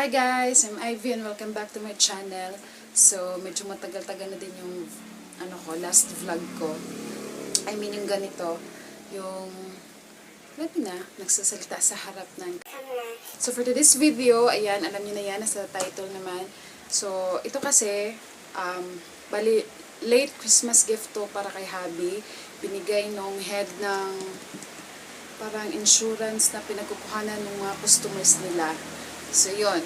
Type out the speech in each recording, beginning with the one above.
Hi guys, I'm Ivy and welcome back to my channel. So, medyo matagal-tagal na din yung last vlog ko. I mean yung ganito, yung nagsasalita sa harap ng camera. So for today's video, ayan, alam niyo na yan, nasa title naman. So, ito kasi, bali, late Christmas gift to para kay hubby. Binigay nung head ng parang insurance na pinagkukuhanan ng mga customers nila. So, yun.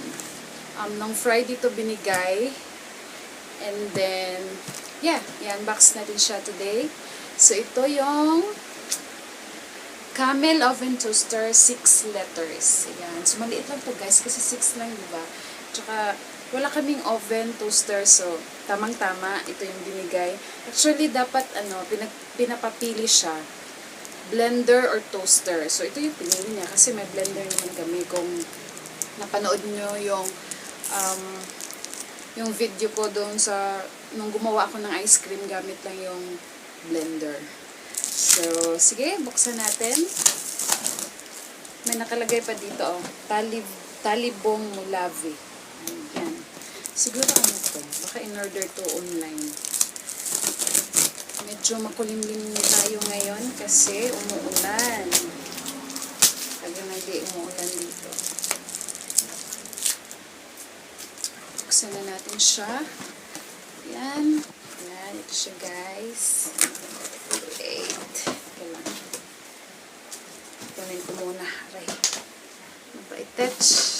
Nung Friday to binigay. And then, yeah, i-unbox natin siya today. So, ito yung Camel oven toaster, 6 letters. Ayan. So, maliit lang to guys, kasi 6 lang, diba? Tsaka, wala kaming oven toaster, so, tamang-tama, ito yung binigay. Actually, dapat, pinapapili siya. Blender or toaster. So, ito yung pinili niya, kasi may blender naman kami. Kung napanood nyo yung video ko doon sa, nung gumawa ako ng ice cream, gamit lang yung blender. So, sige, buksan natin. May nakalagay pa dito, talibong mulavi. Ayan. Siguro to? Baka in-order to online. Medyo makulimlim tayo ngayon kasi umuulan. Tagal na di umuulan dito. Buksan na natin siya. Ayan. Ayan, ito siya guys. Wait. Ito lang. Kunin ko muna. Aray. Ano ba i-touch?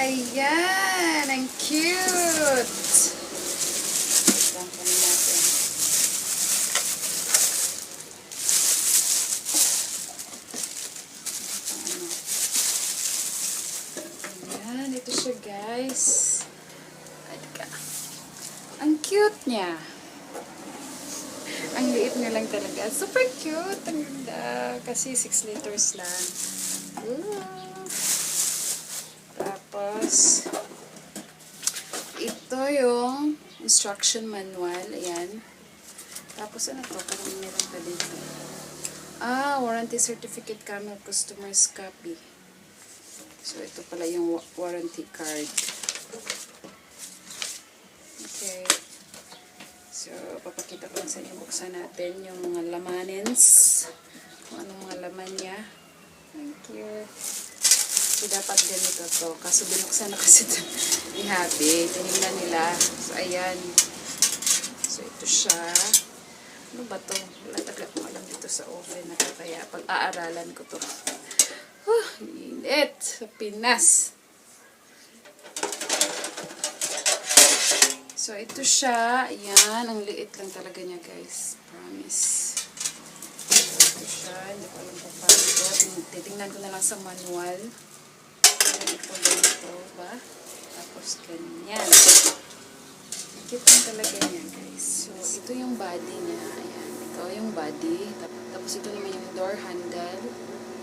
Ayan! Ang cute! Ayan, ito siya guys. Ang cute niya. Ang liit niya lang talaga. Super cute! Ang ganda. Kasi 6 liters lang. Ooh. Tapos, ito yung instruction manual. Ayan. Tapos, ano to? Parang meron pa dito. Warranty certificate, Camel customer's copy. So, ito pala yung warranty card. Okay. So, papakita ko sa inyo. Buksan natin yung mga lamanins. Kung anong mga laman niya. Thank you. So, dapat ganito to. Kaso binuksan na kasi ito ni Happy. Tinignan nila. So, ayan. So, ito siya. Ano ba to? Wala talaga akong alam dito sa oven na kaya pag-aaralan ko to. Init sa Pinas. So, ito siya. Ayan. Ang liit lang talaga niya, guys. Promise. So, ito siya. Hindi ko alam kung paano ito. Titingnan ko na lang sa manual. Ganito ba? Tapos ganyan. Cute lang talaga niya guys. So, ito yung body niya. Ayan. Ito yung body. Tapos ito naman yung door handle.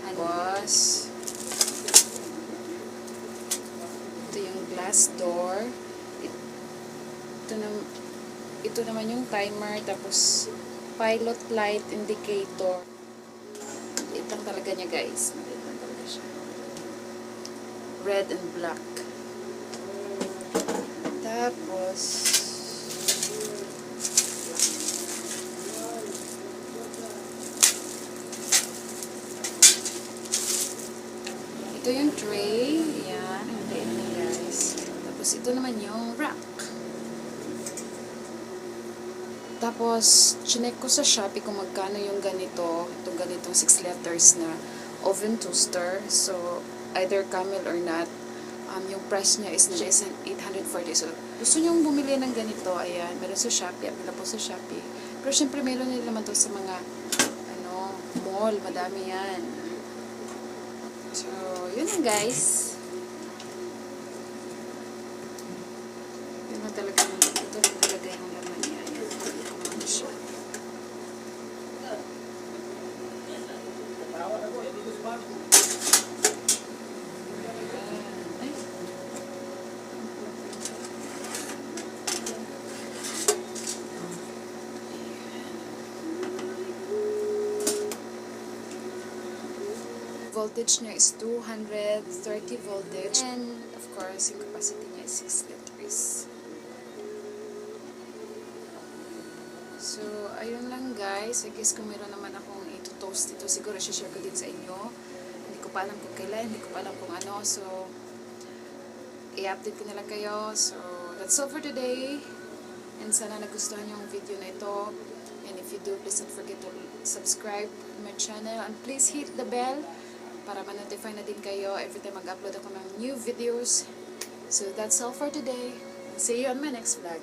Tapos ito yung glass door. Ito naman yung timer. Tapos pilot light indicator. Ito lang talaga niya guys. Red and black. Tapos ito yung tray. Ayan. Ang liit na guys. Tapos ito naman yung rack. Tapos chinek ko sa Shopee kung magkano yung ganito. Itong ganitong 6 letters na oven toaster. So either Camel or not, yung price niya is 840. So, gusto nyong bumili ng ganito, ayan, meron sa Shopee, apila po sa Shopee. Pero syempre, meron nila naman to sa mga, mall, madami yan. So, yun lang guys. Yun na talaga, ito na talaga yung laman niya. Ayan, ito naman siya. voltage niya is 230 voltage. And, of course, yung capacity niya is 6 liters. So, ayun lang guys. I guess kung meron naman akong ito-toast ito, siguro share ko din sa inyo. Hindi ko pa alam kung kailan, hindi ko pa alam kung ano. So, i-update ko na lang kayo. So, that's all for today. And sana nagustuhan yung video na ito. And if you do, please don't forget to subscribe to my channel. And please hit the bell para ma-notify na din kayo every time mag-upload ako ng new videos. So, that's all for today. See you on my next vlog.